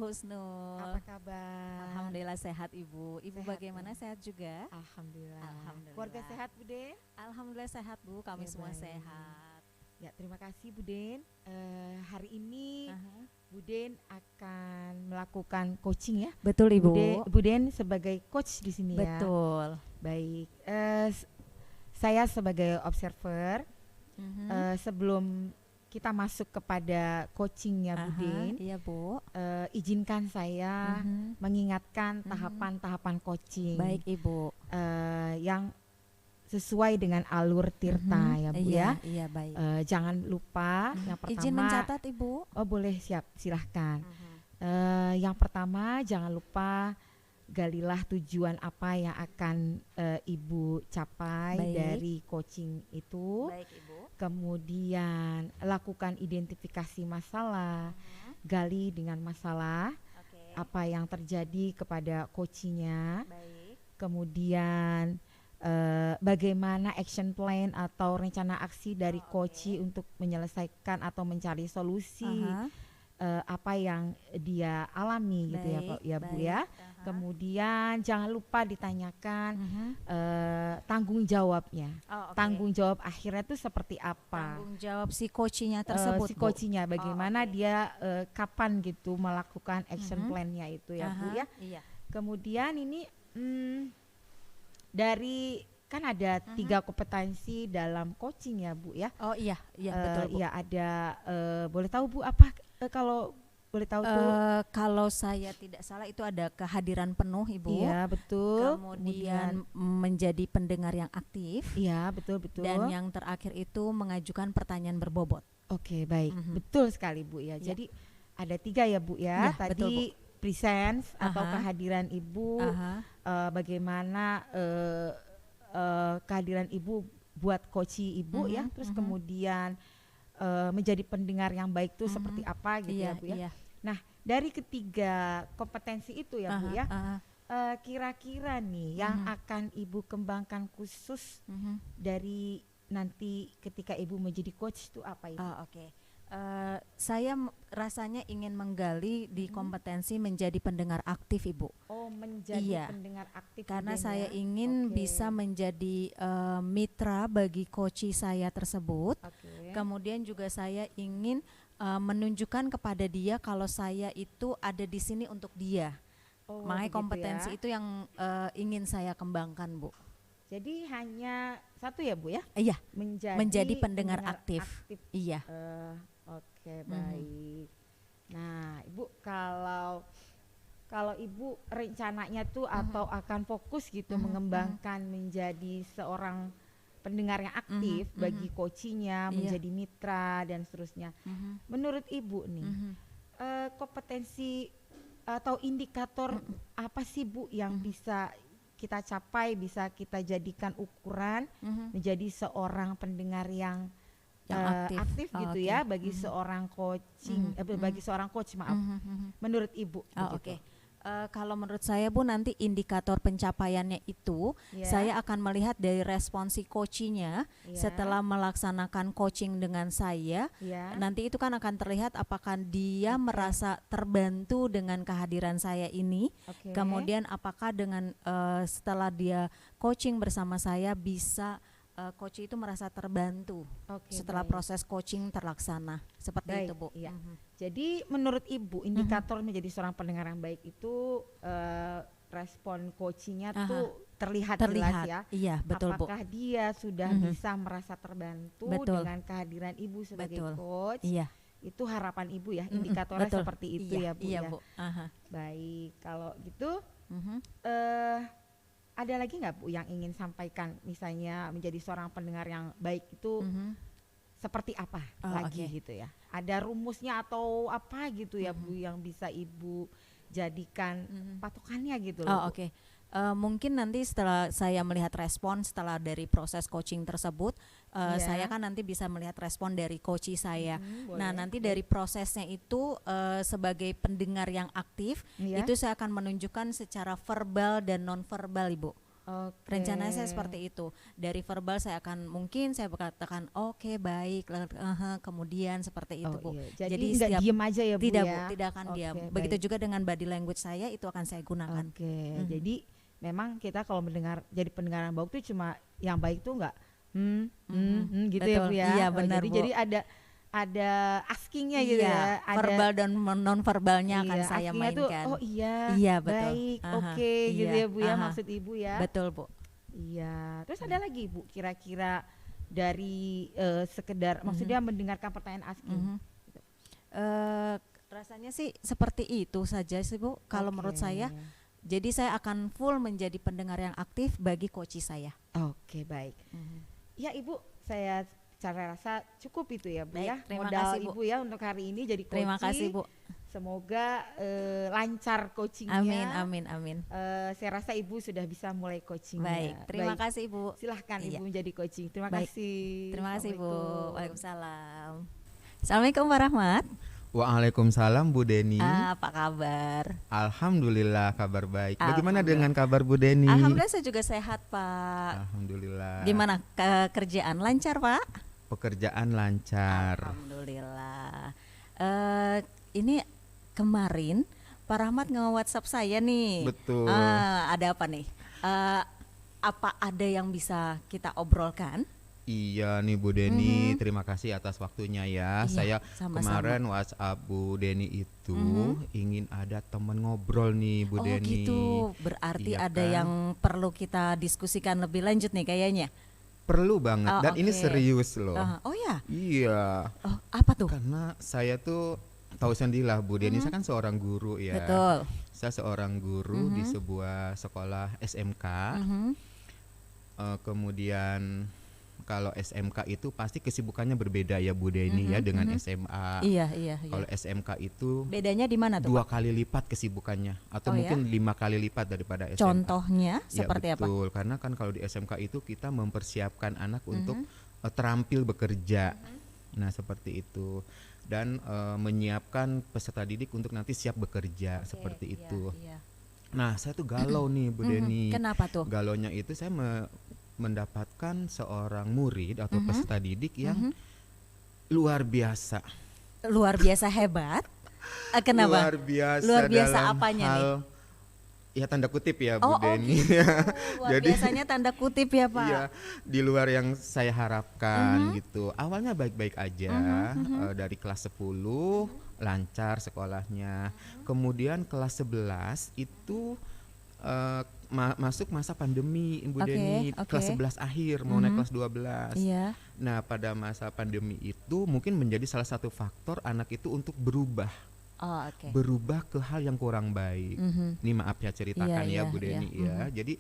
Husnul. Apa kabar? Alhamdulillah sehat Ibu. Ibu Sehat, bagaimana, ya? sehat juga? Alhamdulillah. Alhamdulillah. Keluarga sehat, Bu Den? Alhamdulillah sehat Bu, kami Ya, semua baik. sehat. Ya, terima kasih Bu Den. Hari ini Aha. Bu Den akan melakukan coaching ya. Betul Ibu. Bu Den sebagai coach di sini ya. Betul. Baik. Saya sebagai observer. Sebelum kita masuk kepada coachingnya Bu Aha, Den, iya Bu. izinkan saya mengingatkan tahapan-tahapan coaching. Baik Ibu. Yang sesuai dengan alur Tirta ya Bu ya. Iya baik. Jangan lupa yang pertama. Izin mencatat Ibu. Oh boleh, siap, silahkan. Yang pertama jangan lupa galilah tujuan apa yang akan Ibu capai Baik. dari coaching itu. Baik Ibu. Kemudian lakukan identifikasi masalah, gali dengan masalah Oke. apa yang terjadi kepada coachingnya. Baik. Kemudian bagaimana action plan atau rencana aksi dari oke. coach untuk menyelesaikan atau mencari solusi Aha. apa yang dia alami gitu ya Pak ya Bu baik. ya. Aha. Kemudian jangan lupa ditanyakan Mhm. tanggung jawabnya. Oh, oke. Tanggung jawab akhirnya itu seperti apa? Tanggung jawab si coachnya tersebut Si Bu. coachnya bagaimana oke. dia kapan gitu melakukan action plan-nya itu ya Bu Aha, ya. Iya. Kemudian ini dari kan ada 3 kompetensi dalam coaching ya Bu ya. Oh iya, betul Bu. Iya ada boleh tahu Bu apa kalau boleh tahu tuh? Kalau saya tidak salah itu ada kehadiran penuh Ibu. Iya betul. Kemudian menjadi pendengar yang aktif. Iya betul betul. Dan yang terakhir itu mengajukan pertanyaan berbobot. Oke baik, betul sekali Bu ya. Ya. Jadi ada 3 ya Bu ya. Ya, Tadi betul, Bu. presence atau Aha. kehadiran Ibu, Aha. bagaimana kehadiran Ibu buat coaching Ibu ya. Terus kemudian menjadi pendengar yang baik itu seperti apa gitu Iya, ya Bu ya. iya. Nah dari ketiga kompetensi itu ya Bu Aha, ya. aha. Kira-kira nih yang akan Ibu kembangkan khusus dari nanti ketika Ibu menjadi coach itu apa itu? Oh, oke. Saya rasanya ingin menggali di kompetensi menjadi pendengar aktif Ibu. Oh menjadi Iya. pendengar aktif Karena juga saya ya? ingin Oke. bisa menjadi mitra bagi coach saya tersebut. Oke. Kemudian juga saya ingin menunjukkan kepada dia kalau saya itu ada di sini untuk dia. Oh, Makanya begitu kompetensi ya. itu yang ingin saya kembangkan Bu. Jadi hanya satu ya Bu ya? Iya, Menjadi, menjadi pendengar aktif. Iya. Oke baik. Nah Ibu kalau Ibu rencananya tuh atau akan fokus gitu mengembangkan menjadi seorang pendengar yang aktif bagi coachingnya, Iya. menjadi mitra dan seterusnya. Menurut Ibu nih kompetensi atau indikator apa sih Bu yang bisa kita capai, bisa kita jadikan ukuran menjadi seorang pendengar yang aktif Oh, gitu oke. ya bagi seorang coaching bagi seorang coach maaf. Menurut Ibu Oh, begitu. oke. Kalau menurut saya Bu nanti indikator pencapaiannya itu Ya. saya akan melihat dari responsi coachingnya Ya. setelah melaksanakan coaching dengan saya. Ya. Nanti itu kan akan terlihat apakah dia merasa terbantu dengan kehadiran saya ini. Oke. Kemudian apakah dengan setelah dia coaching bersama saya bisa coach itu merasa terbantu Oke, setelah baik. proses coaching terlaksana. Seperti Baik, itu Bu. iya. Jadi menurut Ibu indikator menjadi seorang pendengar yang baik itu respon coachingnya tuh terlihat jelas ya. Iya, betul Bu. Apakah dia sudah bisa merasa terbantu Betul. dengan kehadiran Ibu sebagai Betul. coach? Iya. Itu harapan Ibu ya, indikatornya betul. seperti itu ya Iya, Bu iya, ya. Bu. Aha. Baik, kalau gitu Mhm. ada lagi nggak Bu yang ingin sampaikan misalnya menjadi seorang pendengar yang baik itu seperti apa Oh, lagi oke. gitu ya? Ada rumusnya atau apa gitu ya Bu yang bisa Ibu jadikan patokannya gitu loh. Oh, Bu? oke. Mungkin nanti setelah saya melihat respon setelah dari proses coaching tersebut, Iya. saya kan nanti bisa melihat respon dari coach saya. boleh. Nah, nanti dari prosesnya itu sebagai pendengar yang aktif, Iya. itu saya akan menunjukkan secara verbal dan non verbal, Ibu. Oke. Rencana saya seperti itu. Dari verbal saya akan mungkin saya berkatakan oke baik, kemudian seperti itu Bu. Iya. Jadi Jadi nggak setiap diem aja ya Bu tidak ya. Bu, tidak akan diam. Oke, Begitu baik. juga dengan body language saya itu akan saya gunakan. Oke, Mhm. jadi memang kita kalau mendengar jadi pendengaran baik tuh cuma yang baik tuh nggak gitu ya Betul. Bu ya. Iya Oh, benar Bu. jadi ada askingnya gitu Iya, ya. Ada verbal dan non verbalnya akan iya, saya askingnya tuh mainkan. oh iya, Iya betul. baik, Aha, oke gitu iya, ya Bu ya, aha. maksud Ibu ya. Betul Bu. Iya. Terus ada lagi Bu kira-kira dari sekedar Mhm. maksudnya mendengarkan pertanyaan asking. Mhm. Rasanya sih seperti itu saja sih Bu. Kalau menurut Oke. saya, jadi saya akan full menjadi pendengar yang aktif bagi coach saya. Oke, baik. Ya Ibu, saya cara rasa cukup itu ya Bu Baik, ya. terima Modal kasih, Bu. Ibu ya untuk hari ini jadi coaching. Terima kasih Bu. Semoga lancar coachingnya. Amin, amin, amin. Saya rasa Ibu sudah bisa mulai coachingnya. Baik, terima Baik. kasih Bu. Silahkan Iya. Ibu menjadi coaching. Terima Baik. kasih. Terima kasih Bu. Assalamualaikum. Waalaikumsalam. Assalamualaikum Pak Rahmat. Waalaikumsalam Bu Deni. Apa kabar? Alhamdulillah kabar baik. Bagaimana Alhamdulillah. dengan kabar Bu Deni? Alhamdulillah saya juga sehat Pak. Alhamdulillah. Gimana kerjaan lancar Pak? Pekerjaan lancar. Alhamdulillah. Ini kemarin Pak Rahmat nge-WhatsApp saya nih. Betul. Ada apa nih? Apa ada yang bisa kita obrolkan? Iya nih Bu Deni, terima kasih atas waktunya ya. Iya, Saya sama-sama. kemarin WhatsApp Bu Deni itu ingin ada teman ngobrol nih Bu Oh Deni. gitu, berarti Iya ada kan? yang perlu kita diskusikan lebih lanjut nih kayaknya. Perlu banget Oh, dan ini oke. serius loh. Oh ya, Iya, oh apa tuh? karena saya tuh tahu sendirilah Bu Deni, saya kan seorang guru ya. Betul. Saya seorang guru di sebuah sekolah SMK. Mhm. Kemudian kalau SMK itu pasti kesibukannya berbeda ya Bu Deni ya dengan SMA. Iya, iya, iya. Kalau SMK itu Bedanya di mana tuh? 2 Pak? kali lipat kesibukannya atau Oh, mungkin 5 kali lipat daripada SMA. Contohnya Ya, seperti apa? betul, karena kan kalau di SMK itu kita mempersiapkan anak untuk terampil bekerja. Nah, seperti itu. Dan menyiapkan peserta didik untuk nanti siap bekerja seperti Iya, itu. iya. Nah, saya tuh galau nih Bu Deni. Kenapa tuh? Galonya itu saya mendapatkan seorang murid atau peserta didik yang luar biasa. Luar biasa hebat. Kenapa? Luar biasa dalam apanya nih? hal, ya tanda kutip ya Bu Oh, Deni. gitu. Luar Jadi- biasanya tanda kutip ya Pak. Iya, di luar yang saya harapkan gitu. Awalnya baik-baik aja, dari kelas 10 lancar sekolahnya. Kemudian kelas 11 itu masuk masa pandemi Bu Oke, Deni, oke. kelas 11 akhir mau naik kelas 12. Iya. Nah, pada masa pandemi itu mungkin menjadi salah satu faktor anak itu untuk berubah Oh, oke. berubah ke hal yang kurang baik. Ini maaf ya ceritakan Iya, ya iya, Bu Deni iya. ya. Jadi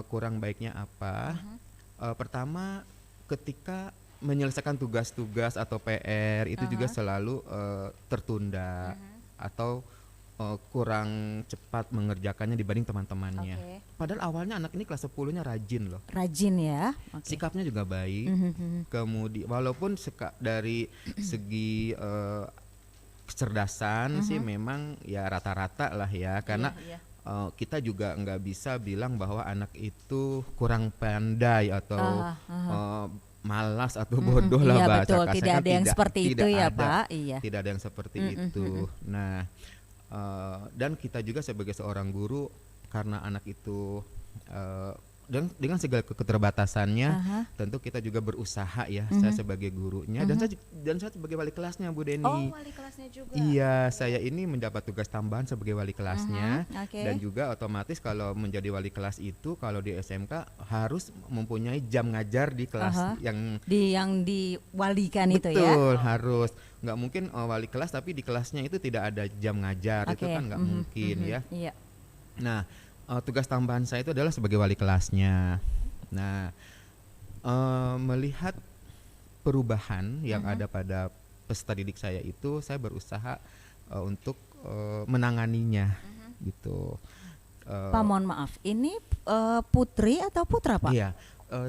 kurang baiknya apa? Pertama, ketika menyelesaikan tugas-tugas atau PR itu juga selalu tertunda atau kurang cepat mengerjakannya dibanding teman-temannya. Oke. Padahal awalnya anak ini kelas 10-nya rajin loh. Rajin ya. Oke. Sikapnya juga baik. Kemudian walaupun dari segi kecerdasan sih memang ya rata-rata lah ya, karena Iya, iya. kita juga nggak bisa bilang bahwa anak itu kurang pandai atau malas atau bodoh lah Iya bahasa betul, kasarnya tidak kan ada yang seperti itu tidak ya ada. Pak. Iya. Tidak ada yang seperti itu. Nah, dan kita juga sebagai seorang guru, karena anak itu dan dengan segala keterbatasannya, tentu kita juga berusaha ya. Saya sebagai gurunya dan saya sebagai wali kelasnya Bu Deni. Oh, wali kelasnya juga. Iya, saya ini mendapat tugas tambahan sebagai wali kelasnya. Oke. Dan juga otomatis kalau menjadi wali kelas itu kalau di SMK harus mempunyai jam ngajar di kelas yang Yang diwalikan itu ya. betul, harus. Nggak mungkin wali kelas tapi di kelasnya itu tidak ada jam ngajar. Itu Oke. kan nggak mungkin ya. Iya. Nah, tugas tambahan saya itu adalah sebagai wali kelasnya. Nah, melihat perubahan yang ada pada peserta didik saya itu, saya berusaha untuk menanganinya, gitu. Pak mohon maaf, ini putri atau putra Pak? Iya,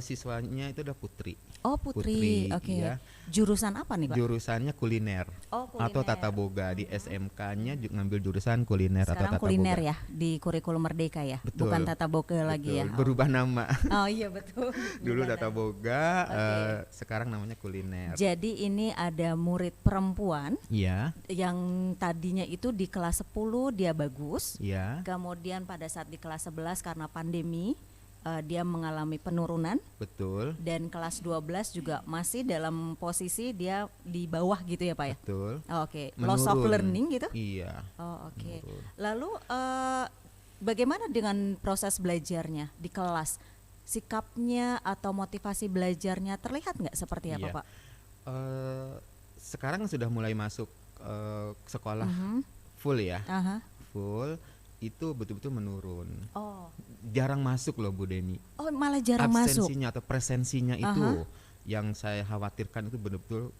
Siswanya itu adalah putri. Oh Putri, Putri, oke. iya. Jurusan apa nih Pak? Jurusannya kuliner Oh atau tata boga. Di SMK-nya ngambil jurusan kuliner atau Sekarang tata kuliner boga. ya di kurikulum Merdeka ya, Betul, bukan tata boga lagi ya. Betul, berubah nama. Oh iya betul. Dulu Bukan tata ya. boga, Oke. sekarang namanya kuliner. Jadi ini ada murid perempuan Iya, yang tadinya itu di kelas 10 dia bagus, iya, kemudian pada saat di kelas 11 karena pandemi dia mengalami penurunan, betul, dan kelas 12 juga masih dalam posisi dia di bawah gitu ya Pak ya. betul. Oh, oke, loss of Menurun. learning gitu. Iya, Oh oke. menurun. Lalu bagaimana dengan proses belajarnya di kelas? Sikapnya atau motivasi belajarnya terlihat nggak seperti apa Iya. Pak? Sekarang sudah mulai masuk sekolah Mhm. full ya, Aha. full itu betul-betul menurun. Oh, Jarang masuk loh Bu Deni. oh malah jarang masuk. Absensinya atau presensinya itu Aha. yang saya khawatirkan itu betul-betul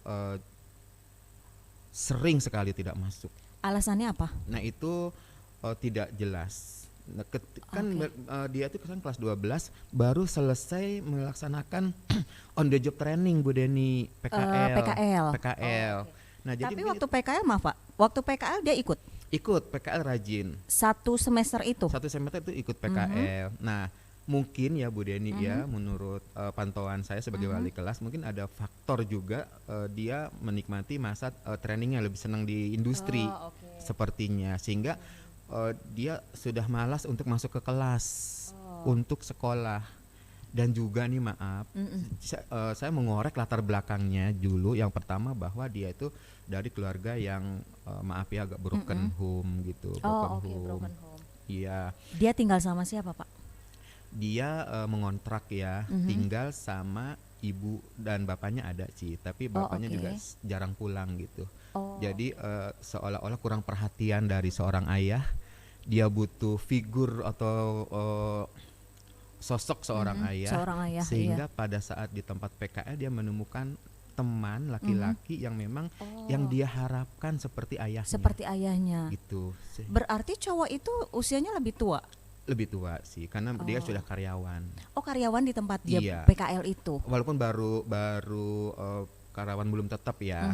sering sekali tidak masuk. Alasannya apa? Nah itu tidak jelas. Nah, kan Oke. dia itu kan kelas 12 baru selesai melaksanakan on the job training Bu Deni, PKL. PKL. PKL. Oh, oke. Nah jadi Tapi mungkin waktu PKL maaf Pak, waktu PKL dia ikut ikut PKL rajin. satu semester itu. Satu semester itu ikut PKL. Nah mungkin ya Bu Deni ya, menurut pantauan saya sebagai wali kelas mungkin ada faktor juga dia menikmati masa trainingnya, lebih senang di industri Oh, oke. sepertinya, sehingga dia sudah malas untuk masuk ke kelas untuk sekolah. Dan juga nih maaf, saya mengorek latar belakangnya dulu. Yang pertama bahwa dia itu dari keluarga yang maaf ya agak broken home gitu, Oh oke, broken home. Iya, Dia tinggal sama siapa Pak? dia mengontrak ya, tinggal sama ibu dan bapaknya ada sih, tapi bapaknya oke. juga jarang pulang gitu. Oh. Jadi seolah-olah kurang perhatian dari seorang ayah. Dia butuh figur atau sosok seorang ayah, Seorang ayah, sehingga iya. pada saat di tempat PKL dia menemukan teman laki-laki yang memang Oh. yang dia harapkan seperti ayahnya. Seperti ayahnya. Gitu. Berarti cowok itu usianya lebih tua. Lebih tua sih, karena dia sudah karyawan. Oh karyawan di tempat dia Iya. PKL itu. Walaupun baru karyawan belum tetap ya,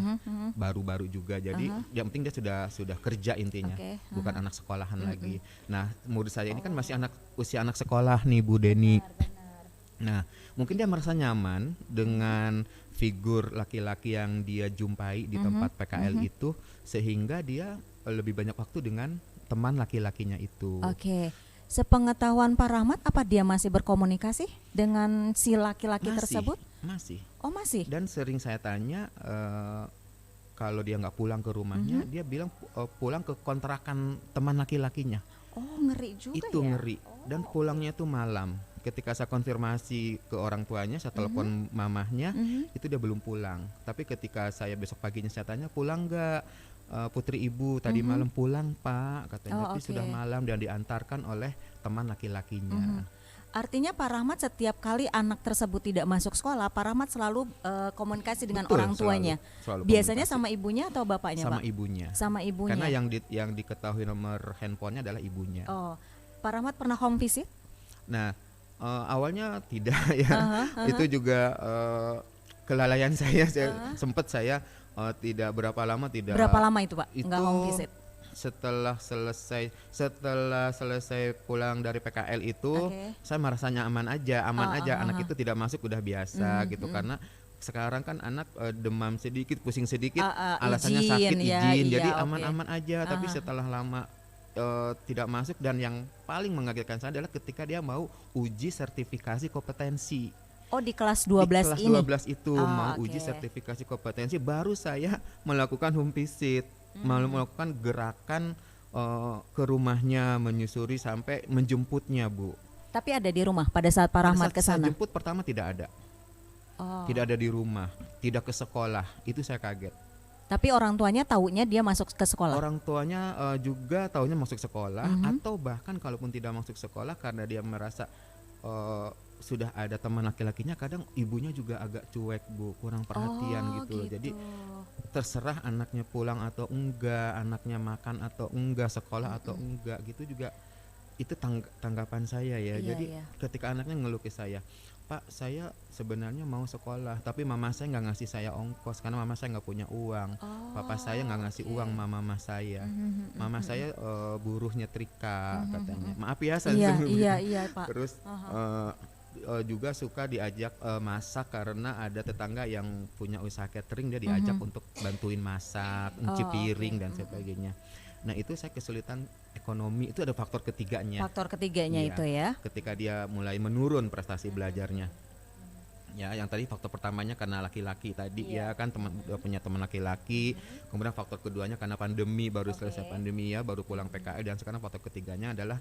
baru-baru juga. Jadi yang penting dia sudah kerja intinya, Oke, bukan anak sekolahan lagi. Nah, murid saya ini kan masih usia anak sekolah nih Bu Deni. Nah, mungkin dia merasa nyaman dengan figur laki-laki yang dia jumpai di tempat PKL itu, sehingga dia lebih banyak waktu dengan teman laki-lakinya itu. Oke. Sepengetahuan Pak Rahmat, apa dia masih berkomunikasi dengan si laki-laki tersebut? Masih. Oh masih. Dan sering saya tanya kalau dia nggak pulang ke rumahnya, dia bilang pulang ke kontrakan teman laki-lakinya. Oh ngeri juga Itu ya. ngeri. Dan pulangnya itu malam. Ketika saya konfirmasi ke orang tuanya, saya telepon mamahnya, itu dia belum pulang. Tapi ketika saya besok paginya saya tanya, pulang nggak putri ibu? Tadi malam pulang Pak, katanya. Tapi oke. sudah malam dan diantarkan oleh teman laki-lakinya. Artinya Pak Rahmat setiap kali anak tersebut tidak masuk sekolah, Pak Rahmat selalu komunikasi dengan Betul, orang tuanya. selalu Biasanya komunikasi. sama ibunya atau bapaknya Sama Pak? ibunya. Sama ibunya. Karena yang diketahui nomor handphonenya adalah ibunya. Oh, Pak Rahmat pernah home visit? Nah, awalnya tidak ya. Itu juga kelalaian saya. Sempat saya tidak berapa lama tidak. Berapa lama itu Pak? Itu Nggak home visit? setelah selesai pulang dari PKL itu, Oke. saya merasa aman aja. Anak itu tidak masuk udah biasa gitu, karena sekarang kan anak demam sedikit, pusing sedikit, alasannya izin, sakit, ya, izin, iya, jadi oke. aman-aman aja. Tapi setelah lama tidak masuk, dan yang paling mengagetkan saya adalah ketika dia mau uji sertifikasi kompetensi. Oh di kelas Di 12 kelas ini? 12 itu mau oke. uji sertifikasi kompetensi, baru saya melakukan home visit, melakukan gerakan ke rumahnya, menyusuri sampai menjemputnya Bu. Tapi ada di rumah pada saat Pak Pada Rahmat saat ke saya sana? jemput pertama tidak ada. Oh. Tidak ada di rumah, tidak ke sekolah. Itu saya kaget. Tapi orang tuanya taunya dia masuk ke sekolah? Orang tuanya juga taunya masuk sekolah, atau bahkan kalaupun tidak masuk sekolah karena dia merasa sudah ada teman laki-lakinya, kadang ibunya juga agak cuek Bu, kurang perhatian gitu loh. Jadi terserah anaknya pulang atau enggak, anaknya makan atau enggak, sekolah atau enggak gitu juga. Itu tanggapan saya ya. Iya, Jadi iya. ketika anaknya ngeluh ke saya, Pak, saya sebenarnya mau sekolah, tapi mama saya nggak ngasih saya ongkos karena mama saya nggak punya uang. Papa saya nggak ngasih uang mama saya. Mama saya buruh nyetrika katanya. Maaf ya saya Iya, sebelum iya, itu. iya, Pak. Terus juga suka diajak masak karena ada tetangga yang punya usaha catering, dia diajak untuk bantuin masak, nyuci piring dan sebagainya. Nah itu saya kesulitan ekonomi, itu ada faktor ketiganya. Faktor ketiganya Iya, itu ya. ketika dia mulai menurun prestasi belajarnya. Ya, yang tadi faktor pertamanya karena laki-laki tadi ya kan, udah punya teman laki-laki. Kemudian faktor keduanya karena pandemi, baru selesai pandemi ya, baru pulang PKL, dan sekarang faktor ketiganya adalah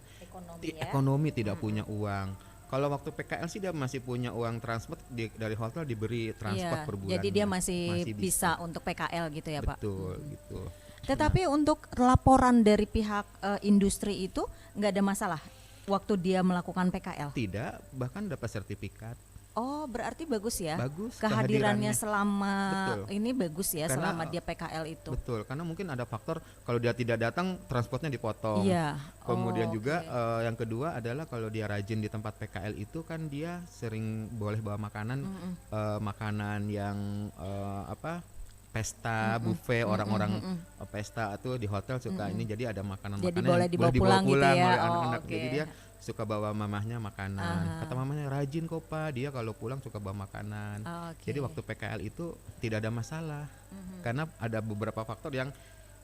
ekonomi tidak punya uang. Kalau waktu PKL sih dia masih punya uang transport, dari hotel diberi transport Iya, per bulan. jadi dia masih bisa untuk PKL gitu ya, Pak. Betul gitu. Tetapi untuk laporan dari pihak industri itu nggak ada masalah waktu dia melakukan PKL. Tidak, bahkan dapat sertifikat. Oh, berarti bagus ya. Bagus Kehadirannya kehadirannya. selama Betul. ini bagus ya, Karena, selama dia PKL itu. Betul, karena mungkin ada faktor kalau dia tidak datang transportnya dipotong. Iya. Kemudian juga oke. yang kedua adalah kalau dia rajin di tempat PKL itu kan dia sering boleh bawa makanan, makanan yang pesta, buffet, orang-orang pesta tuh di hotel suka ini, jadi ada makanan-makanan Jadi yang boleh dibawa pulang gitu ya. oleh Oh, anak-anak. oke. Jadi dia suka bawa mamahnya makanan. Kata mamanya, rajin kok Pak, dia kalau pulang suka bawa makanan. Oke. Jadi waktu PKL itu tidak ada masalah, karena ada beberapa faktor yang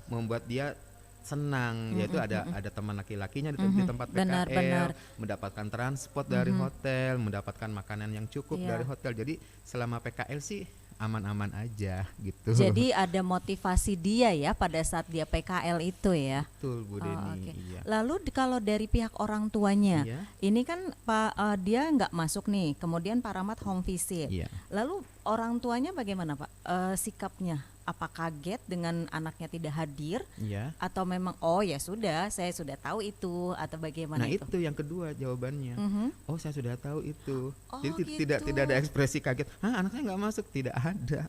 membuat dia senang, yaitu ada teman laki-lakinya di tempat PKL, Benar. mendapatkan transport dari hotel, mendapatkan makanan yang cukup Iya. dari hotel. Jadi selama PKL sih aman-aman aja gitu. Jadi ada motivasi dia ya pada saat dia PKL itu ya. Betul Bu Deni. Oke. Iya. Lalu kalau dari pihak orang tuanya, Iya. ini kan Pak dia nggak masuk nih, kemudian Pak Rahmat home visit. Iya. Lalu orang tuanya bagaimana Pak sikapnya? Apa kaget dengan anaknya tidak hadir? Iya. Atau memang oh ya sudah, saya sudah tahu itu, atau bagaimana Nah itu? itu yang kedua jawabannya. Oh saya sudah tahu itu. Oh, Jadi gitu. tidak ada ekspresi kaget. Hah, anak saya nggak masuk, tidak ada.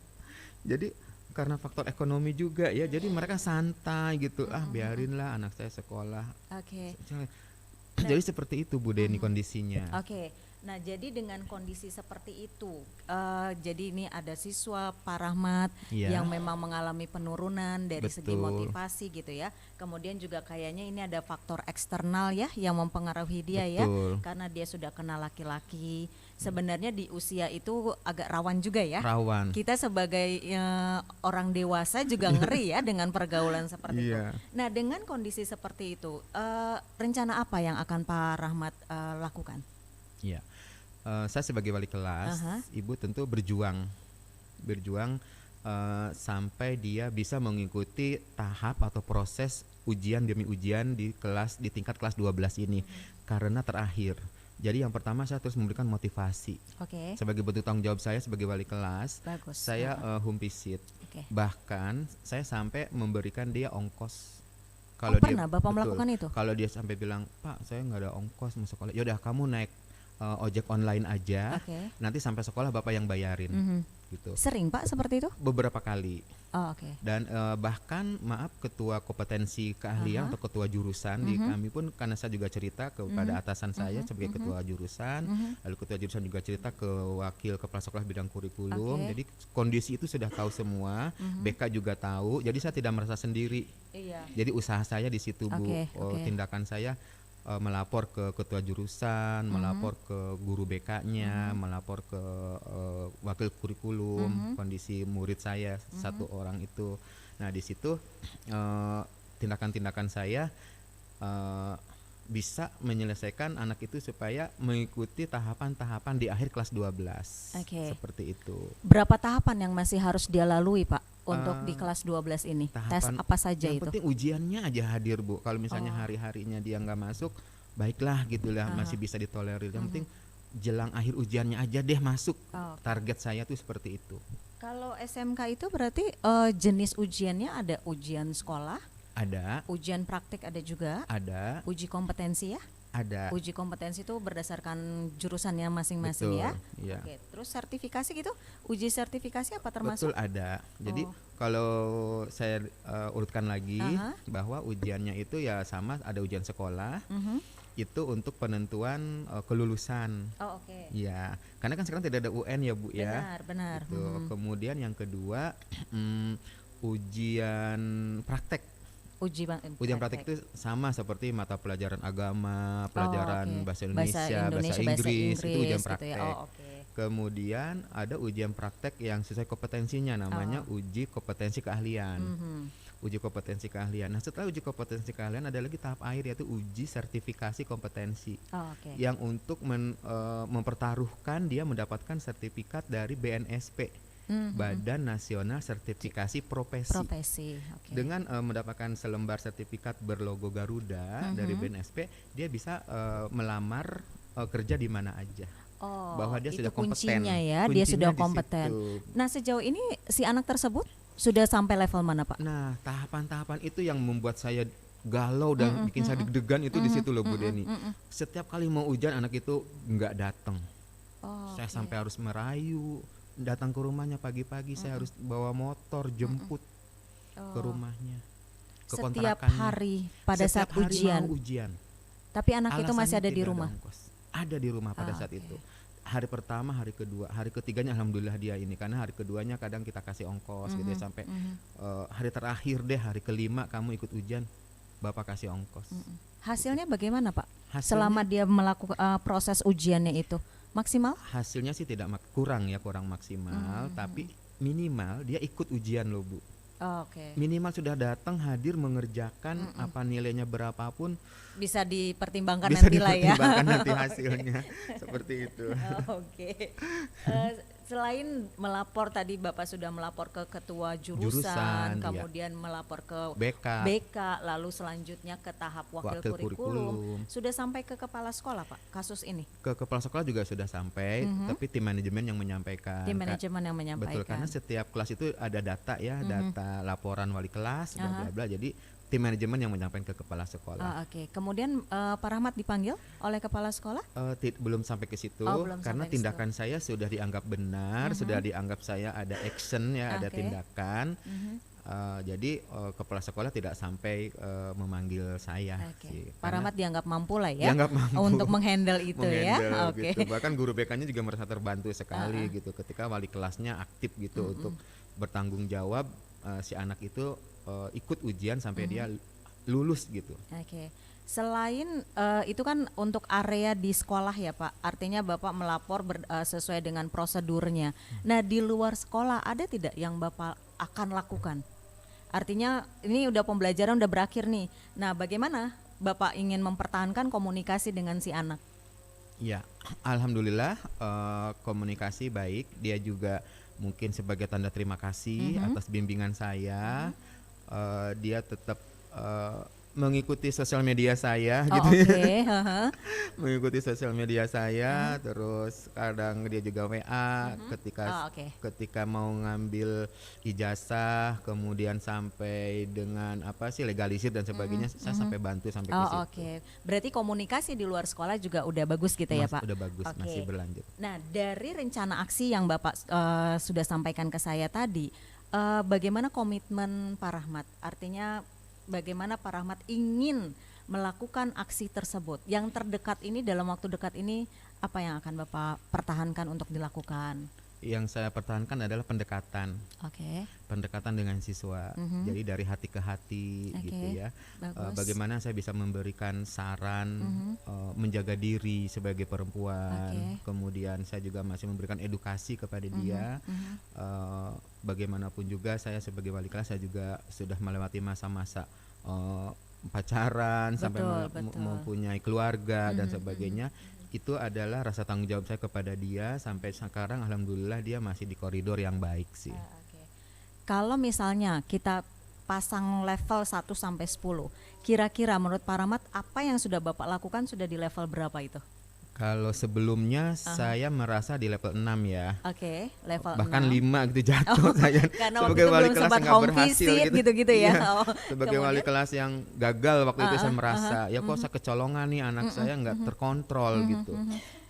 Jadi karena faktor ekonomi juga ya. Jadi mereka santai gitu. Biarinlah anak saya sekolah. Oke. Jadi seperti itu Bu Deni kondisinya. Oke. Nah, jadi dengan kondisi seperti itu, jadi ini ada siswa Pak Rahmat Iya. yang memang mengalami penurunan dari segi Betul. motivasi gitu ya. Kemudian juga kayaknya ini ada faktor eksternal ya yang mempengaruhi dia ya, Betul. karena dia sudah kenal laki-laki. Sebenarnya di usia itu agak rawan juga ya. Rawan. Kita sebagai orang dewasa juga ngeri ya dengan pergaulan seperti itu. Iya. Nah, dengan kondisi seperti itu, rencana apa yang akan Pak Rahmat lakukan? Iya. Saya sebagai wali kelas, Ibu tentu berjuang sampai dia bisa mengikuti tahap atau proses ujian demi ujian di tingkat kelas 12 ini, karena terakhir. Jadi yang pertama saya terus memberikan motivasi. Oke. Sebagai bentuk tanggung jawab saya sebagai wali kelas, Bagus. saya home visit. Oke. Bahkan saya sampai memberikan dia ongkos. Pernah Bapak melakukan itu? Kalau dia sampai bilang, Pak saya nggak ada ongkos mau sekolah, yaudah kamu naik ojek online aja, Oke. nanti sampai sekolah Bapak yang bayarin, gitu. Sering Pak seperti itu? Beberapa kali. Oh, oke. Dan bahkan maaf ketua kompetensi keahlian atau ketua jurusan di kami pun, karena saya juga cerita kepada atasan saya sebagai ketua jurusan, lalu ketua jurusan juga cerita ke wakil kepala sekolah bidang kurikulum. Oke. Jadi kondisi itu sudah tahu semua, BK juga tahu. Jadi saya tidak merasa sendiri. Iya. Jadi usaha saya di situ Bu. Oke, oke. Tindakan saya melapor ke ketua jurusan, melapor ke guru BK-nya, melapor ke wakil kurikulum, kondisi murid saya satu orang itu. Nah di situ tindakan-tindakan saya bisa menyelesaikan anak itu supaya mengikuti tahapan-tahapan di akhir kelas 12. Oke. Seperti itu. Berapa tahapan yang masih harus dia lalui Pak untuk di kelas 12 ini? Tes Tahapan apa saja yang itu? penting ujiannya aja hadir Bu. Kalau misalnya hari-harinya dia nggak masuk, baiklah gitulah, masih bisa ditolerir. Yang penting jelang akhir ujiannya aja deh masuk. Oh. Target saya tuh seperti itu. Kalau SMK itu berarti jenis ujiannya ada ujian sekolah, Ada, ujian praktik ada juga, ada, uji kompetensi ya? ada. Uji kompetensi itu berdasarkan jurusannya masing-masing Betul, ya? iya. Oke, terus sertifikasi gitu? Uji sertifikasi apa termasuk? Betul ada. Jadi Oh. kalau saya urutkan lagi Aha. bahwa ujiannya itu ya sama, ada ujian sekolah. Mhm. Itu untuk penentuan kelulusan. Oh, oke. Ya, karena kan sekarang tidak ada UN ya Bu ya. Benar. Gitu. Kemudian yang kedua ujian praktek. Ujian praktek itu sama seperti mata pelajaran agama, pelajaran bahasa Indonesia, bahasa Inggris, itu ujian gitu praktek. ya. Kemudian ada ujian praktek yang sesuai kompetensinya, namanya uji kompetensi keahlian. Uji kompetensi keahlian. Nah, setelah uji kompetensi keahlian ada lagi tahap akhir, yaitu uji sertifikasi kompetensi. Yang untuk mempertaruhkan dia mendapatkan sertifikat dari BNSP. Badan Nasional Sertifikasi Profesi. Dengan mendapatkan selembar sertifikat berlogo Garuda dari BNSP, dia bisa melamar kerja di mana aja. Bahwa dia sudah kompeten. Kuncinya ya, dia sudah kompeten. Nah, sejauh ini si anak tersebut sudah sampai level mana, Pak? Nah, tahapan-tahapan itu yang membuat saya galau dan bikin saya deg-degan itu di situ loh Bu Deni. Setiap kali mau ujian anak itu nggak datang. Saya sampai harus merayu, datang ke rumahnya pagi-pagi, saya harus bawa motor jemput ke rumahnya, ke setiap kontrakannya. hari pada Setiap saat hari ujian. mau ujian. Tapi anak itu masih Alasannya ada di tidak rumah. Ada di rumah pada saat itu. Hari pertama, hari kedua, hari ketiganya alhamdulillah dia ini, karena hari keduanya kadang kita kasih ongkos gitu ya, sampai hari terakhir deh, hari kelima kamu ikut ujian, Bapak kasih ongkos. Hasilnya bagaimana, Pak? Hasilnya- Selama dia melakukan proses ujiannya itu maksimal? Hasilnya sih tidak kurang maksimal, tapi minimal dia ikut ujian loh Bu. Minimal sudah datang, hadir, mengerjakan, apa nilainya berapapun Bisa dipertimbangkan bisa nanti lah ya. dipertimbangkan nanti hasilnya. Seperti itu. Selain melapor tadi Bapak sudah melapor ke ketua jurusan, Jurusan, kemudian melapor ke BK, lalu selanjutnya ke tahap wakil Wakil kurikulum. kurikulum. Sudah sampai ke kepala sekolah, Pak, kasus ini? ke kepala sekolah juga sudah sampai, tapi tim manajemen yang menyampaikan. Tim manajemen yang menyampaikan. Betul, karena setiap kelas itu ada data ya, data laporan wali kelas, bla bla bla. Jadi tim manajemen yang menyampaikan ke kepala sekolah. Kemudian Pak Rahmat dipanggil oleh kepala sekolah? Belum sampai ke situ, Belum karena sampai ke tindakan saya sudah dianggap benar, sudah dianggap saya ada action ya, ada tindakan. Jadi kepala sekolah tidak sampai memanggil saya. Sih, Pak Rahmat dianggap mampu lah ya, dianggap mampu untuk menghandle itu ya. Gitu. Bahkan guru BK-nya juga merasa terbantu sekali gitu, ketika wali kelasnya aktif gitu untuk bertanggung jawab si anak itu ikut ujian sampai dia lulus gitu. Selain itu kan untuk area di sekolah ya Pak, artinya Bapak melapor sesuai dengan prosedurnya. Nah, di luar sekolah ada tidak yang Bapak akan lakukan? Artinya ini udah pembelajaran udah berakhir nih. Nah, bagaimana Bapak ingin mempertahankan komunikasi dengan si anak? Ya, alhamdulillah komunikasi baik. Dia juga mungkin sebagai tanda terima kasih atas bimbingan saya. Dia tetap mengikuti sosial media saya gitu ya. Mengikuti sosial media saya, terus kadang dia juga WA ketika mau ngambil ijazah, kemudian sampai dengan legalisir dan sebagainya, saya sampai bantu sampai ke situ. Berarti komunikasi di luar sekolah juga udah bagus gitu ya Pak? Udah bagus, masih berlanjut. Nah, dari rencana aksi yang Bapak sudah sampaikan ke saya tadi, bagaimana komitmen Pak Rahmat? Artinya bagaimana Pak Rahmat ingin melakukan aksi tersebut? Yang terdekat ini, dalam waktu dekat ini, apa yang akan Bapak pertahankan untuk dilakukan? Yang saya pertahankan adalah pendekatan. Pendekatan dengan siswa. Jadi dari hati ke hati gitu ya. Bagaimana saya bisa memberikan saran, menjaga diri sebagai perempuan. Kemudian saya juga masih memberikan edukasi kepada dia. Bagaimanapun juga saya sebagai wali kelas, saya juga sudah melewati masa-masa pacaran, sampai mempunyai keluarga dan sebagainya. Itu adalah rasa tanggung jawab saya kepada dia. Sampai sekarang alhamdulillah dia masih di koridor yang baik sih. Kalau misalnya kita pasang level 1 sampai 10, kira-kira menurut Pak Rahmat apa yang sudah Bapak lakukan sudah di level berapa itu? Kalau sebelumnya saya merasa di level 6 ya. Level bahkan 6. 5 gitu jatuh saya sebagai wali kelas yang gak berhasil gitu ya. Sebagai wali kelas yang gagal waktu itu, saya merasa ya kok saya kecolongan nih, anak saya nggak terkontrol gitu.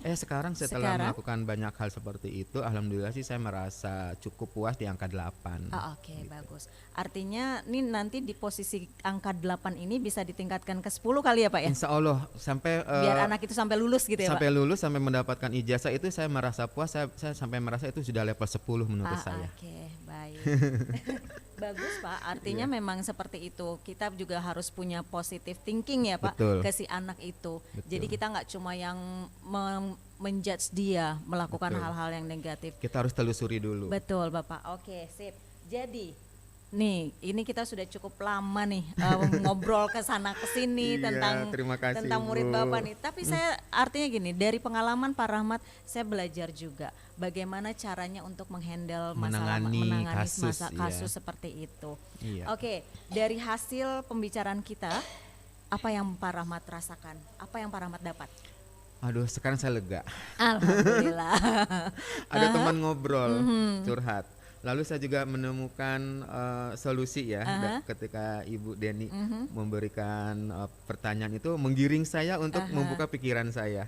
Sekarang setelah melakukan banyak hal seperti itu, alhamdulillah sih saya merasa cukup puas di angka 8. Oke, bagus. Artinya nih nanti di posisi angka 8 ini bisa ditingkatkan ke 10 kali ya Pak ya? Insya Allah sampai biar anak itu sampai lulus gitu ya sampai Pak? lulus, sampai mendapatkan ijazah itu saya merasa puas, saya sampai merasa itu sudah level 10 menurut saya. Oke, baik. Bagus Pak, artinya memang seperti itu. Kita juga harus punya positive thinking ya Pak. Betul. Ke si anak itu. Betul. Jadi kita nggak cuma yang menjudge dia melakukan Betul. hal-hal yang negatif. Kita harus telusuri dulu. Betul Bapak. Oke, sip. Jadi nih, ini kita sudah cukup lama nih ngobrol ke sana ke sini Iya, terima kasih, tentang murid Bu. Bapak nih. Tapi saya artinya gini, dari pengalaman Pak Rahmat, saya belajar juga bagaimana caranya untuk menghandle masalah, Menangani kasus iya. seperti itu. Iya. Oke, dari hasil pembicaraan kita, apa yang Pak Rahmat rasakan? Apa yang Pak Rahmat dapat? Aduh, sekarang saya lega. Alhamdulillah. Ada teman ngobrol, curhat. Lalu saya juga menemukan solusi ya, ketika Ibu Deni memberikan pertanyaan itu, menggiring saya untuk membuka pikiran saya.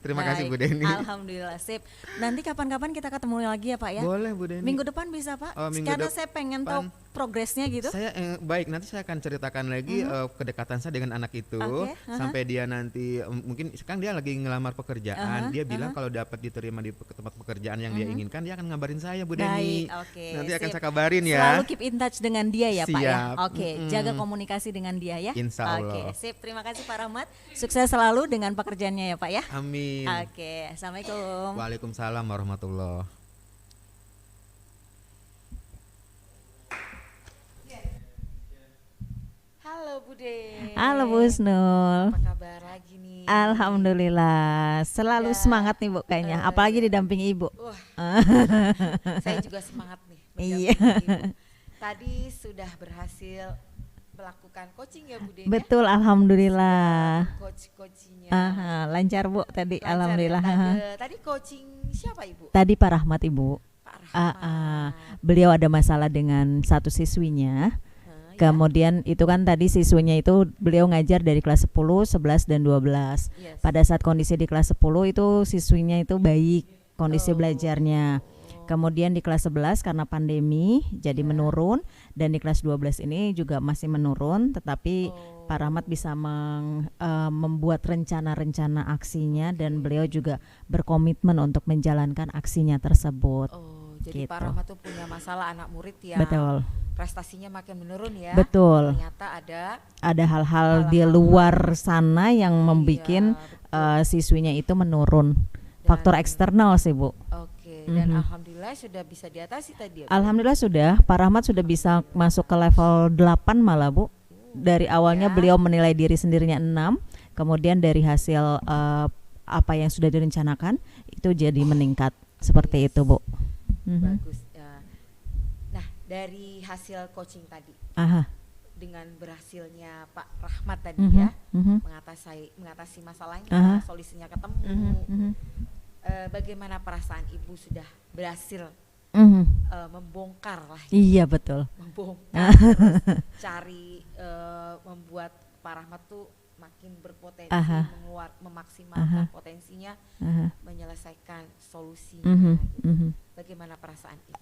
Terima kasih Bu Deni. Alhamdulillah, sip. Nanti kapan-kapan kita ketemu lagi ya Pak ya? Boleh Bu Deni. Minggu depan bisa Pak? Karena saya pengen tahu progresnya gitu. Saya baik, nanti saya akan ceritakan lagi kedekatan saya dengan anak itu. Sampai dia nanti mungkin sekarang dia lagi ngelamar pekerjaan, dia bilang kalau dapat diterima di tempat pekerjaan yang dia inginkan, dia akan ngabarin saya Bu Deni. Oke, nanti akan sip. saya kabarin ya. Selalu keep in touch dengan dia ya Pak ya. Siap. Oke, jaga komunikasi dengan dia ya. Insya Allah. Oke, sip. Terima kasih Pak Rahmat. Sukses selalu dengan pekerjaannya ya Pak ya. Amin. Oke, assalamualaikum. Waalaikumsalam warahmatullahi. Halo Bude. Halo Bu Husnul. Apa kabar lagi nih? Alhamdulillah, selalu semangat nih Bu kayaknya, apalagi didampingi Ibu. Wah, saya juga semangat nih. Iya. mendampingi Ibu. Tadi sudah berhasil melakukan coaching ya Bude. Betul, alhamdulillah. Coach-coachingnya. Lancar Bu tadi, Lancar alhamdulillah. ya. Tadi coaching siapa Ibu? Tadi Pak Rahmat Ibu. Pak Rahmat. Beliau ada masalah dengan satu siswinya. Kemudian itu kan tadi siswinya itu beliau ngajar dari kelas 10, 11 dan 12. Yes. Pada saat kondisi di kelas 10 itu siswinya itu baik kondisi belajarnya. Kemudian di kelas 11 karena pandemi jadi menurun, dan di kelas 12 ini juga masih menurun, tetapi Pak Rahmat bisa membuat rencana-rencana aksinya, dan beliau juga berkomitmen untuk menjalankan aksinya tersebut. Jadi gitu. Pak Rahmat tuh punya masalah anak murid yang Betul. prestasinya makin menurun ya. Betul. Ternyata Ada hal-hal di luar sana yang membuat siswinya itu menurun. Faktor eksternal sih Bu. Oke, dan alhamdulillah sudah bisa diatasi tadi ya. Alhamdulillah sudah, Pak Rahmat sudah bisa masuk ke level 8 malah Bu. Dari awalnya beliau menilai diri sendirinya 6, kemudian dari hasil apa yang sudah direncanakan itu jadi meningkat seperti itu Bu. Bagus. Nah, dari hasil coaching tadi, dengan berhasilnya Pak Rahmat tadi ya, mengatasi masalahnya, solusinya ketemu. Bagaimana perasaan Ibu sudah berhasil membongkar lah? Iya betul. Membongkar, terus cari membuat Pak Rahmat tuh makin berpotensi, memaksimalkan potensinya, menyelesaikan solusinya. Gitu. Bagaimana perasaan Ibu?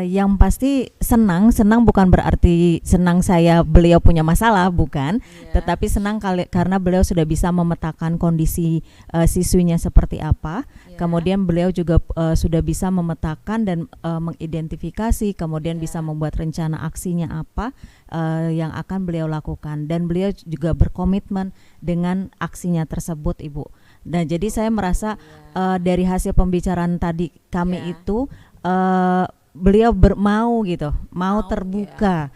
Yang pasti senang bukan berarti senang beliau punya masalah, bukan, tetapi senang karena beliau sudah bisa memetakan kondisi siswinya seperti apa, kemudian beliau juga sudah bisa memetakan dan mengidentifikasi, kemudian bisa membuat rencana aksinya apa yang akan beliau lakukan, dan beliau juga berkomitmen dengan aksinya tersebut Ibu. Dan jadi saya merasa dari hasil pembicaraan tadi kami itu beliau mau terbuka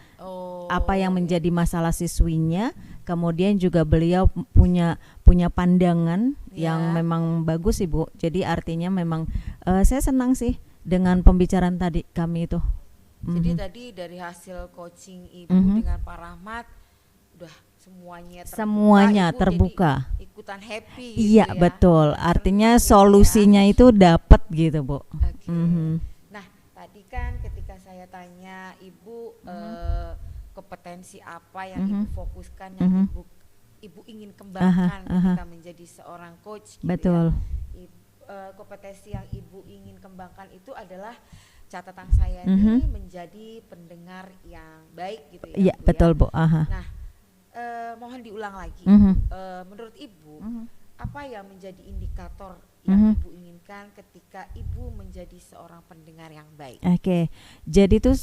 apa yang menjadi masalah siswinya, kemudian juga beliau punya pandangan yang memang bagus Ibu. Jadi artinya memang saya senang sih dengan pembicaraan tadi kami itu. Jadi tadi dari hasil coaching Ibu dengan Pak Rahmat udah semuanya terbuka. Ikutan happy gitu. Iya, betul. Artinya solusinya itu dapat gitu, Bu. Nah, tadi kan ketika saya tanya Ibu kompetensi apa yang Ibu fokuskan, yang Ibu ingin kembangkan ketika menjadi seorang coach gitu. Betul. Ya. kompetensi yang ibu ingin kembangkan itu adalah catatan saya ini menjadi pendengar yang baik gitu ya. Iya, Bu, betul ya. Bu. Aha. Nah, mohon diulang lagi. Menurut ibu, apa yang menjadi indikator yang ibu inginkan ketika ibu menjadi seorang pendengar yang baik? Oke, jadi tuh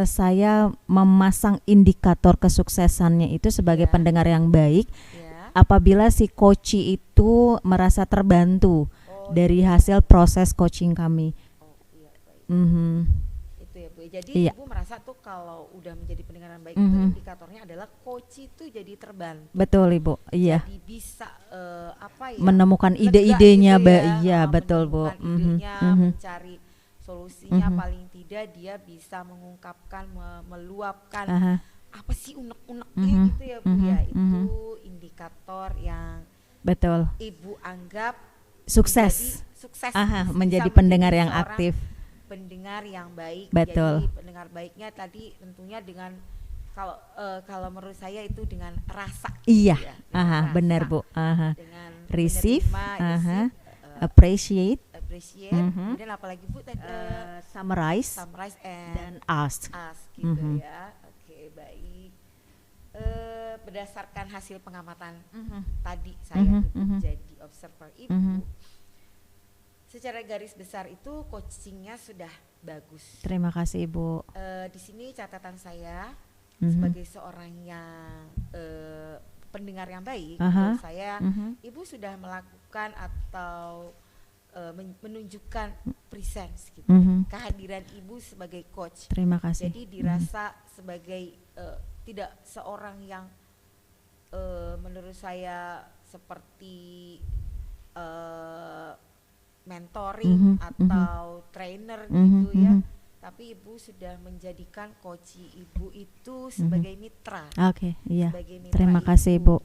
saya memasang indikator kesuksesannya itu sebagai pendengar yang baik apabila si coach itu merasa terbantu dari hasil proses coaching kami. Itu ya Bu. Jadi ibu merasa tuh kalau udah menjadi pendengar yang baik itu indikatornya adalah coach itu jadi terbantu. Betul Ibu, iya. Jadi bisa menemukan lega ide-idenya, gitu ya. Iya betul Bu. Idenya, mencari solusinya, paling tidak dia bisa mengungkapkan, meluapkan apa sih unek-uneknya gitu ya Bu ya. Itu indikator yang betul ibu anggap sukses. Menjadi bisa pendengar yang seorang aktif. Pendengar yang baik. Betul. Jadi pendengar baiknya tadi tentunya dengan kalau menurut saya itu dengan rasa. Iya, gitu ya, dengan rasa. benar Bu. Dengan Receive, menerima, appreciate, kemudian apalagi Bu tadi summarize, dan dan ask. gitu ya. Oke, baik. Berdasarkan hasil pengamatan tadi saya jadi observer ibu. Secara garis besar itu coachingnya sudah bagus. Terima kasih Ibu. Di sini catatan saya sebagai seorang yang pendengar yang baik, menurut saya ibu sudah melakukan atau menunjukkan presence gitu, kehadiran ibu sebagai coach. Terima kasih. Jadi dirasa sebagai tidak seorang yang menurut saya seperti mentoring atau trainer gitu ya, tapi ibu sudah menjadikan coach ibu itu sebagai mitra. Oke, iya. Sebagai mitra Terima kasih Ibu.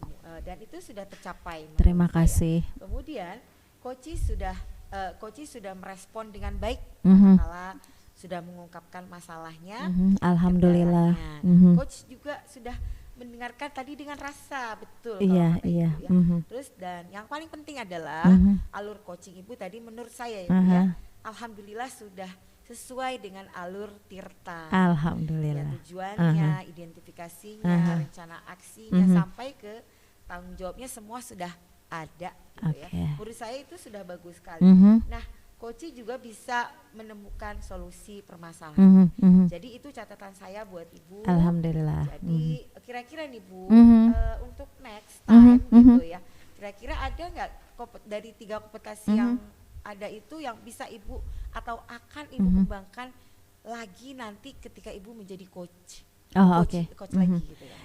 Dan itu sudah tercapai. Terima menurut saya. kasih. Kemudian coach sudah merespon dengan baik manakala sudah mengungkapkan masalahnya. Alhamdulillah. Kendalanya. Coach juga sudah mendengarkan tadi dengan rasa, betul. Iya, kalau kata iya. ibu, ya. Terus dan yang paling penting adalah alur coaching ibu tadi menurut saya ya, alhamdulillah sudah sesuai dengan alur Tirta. Alhamdulillah. Ya, tujuannya, identifikasinya, rencana aksinya sampai ke tanggung jawabnya semua sudah ada gitu ya. Menurut saya itu sudah bagus sekali. Nah, coach juga bisa menemukan solusi permasalahan. Jadi itu catatan saya buat ibu. Alhamdulillah. Jadi kira-kira nih Bu, untuk next time gitu ya, kira-kira ada nggak dari 3 kompetensi yang ada itu yang bisa ibu atau akan ibu kembangkan lagi nanti ketika ibu menjadi coach? Coach lagi gitu ya.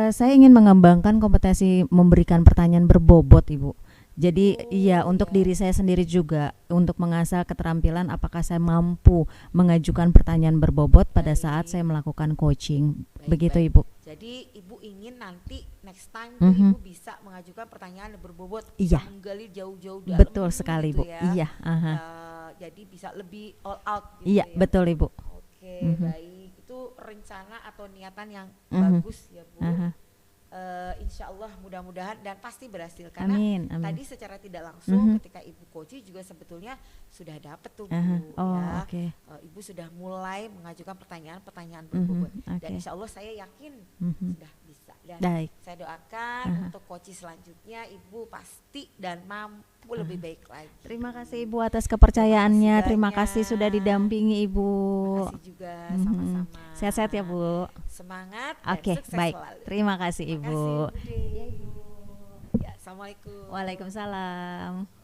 Saya ingin mengembangkan kompetensi memberikan pertanyaan berbobot Ibu. Jadi untuk diri saya sendiri juga, untuk mengasah keterampilan apakah saya mampu mengajukan pertanyaan berbobot pada saat saya melakukan coaching. Begitu Ibu. Jadi ibu ingin nanti next time tuh ibu bisa mengajukan pertanyaan yang berbobot, bisa menggali jauh-jauh dalam. Betul sekali gitu Bu. ya. Iya. Jadi bisa lebih all out gitu iya, ya. Betul Ibu. Oke, baik. Itu rencana atau niatan yang bagus ya Bu. Insya Allah mudah-mudahan dan pasti berhasil karena Amin. tadi secara tidak langsung ketika ibu coach juga sebetulnya sudah dapat tuh Bu ya. Ibu sudah mulai mengajukan pertanyaan-pertanyaan berbobot dan insya Allah saya yakin sudah bisa dan saya doakan untuk coach selanjutnya ibu pasti dan mampu lebih baik lagi. Terima kasih Ibu atas kepercayaannya. Terima kasih sudah didampingi Ibu. Terima kasih juga sama-sama. Sehat-sehat ya Bu. Semangat dan sukses Baik. selalu. Terima kasih Ibu. Terima kasih, Bu. Ya, Assalamualaikum. Waalaikumsalam.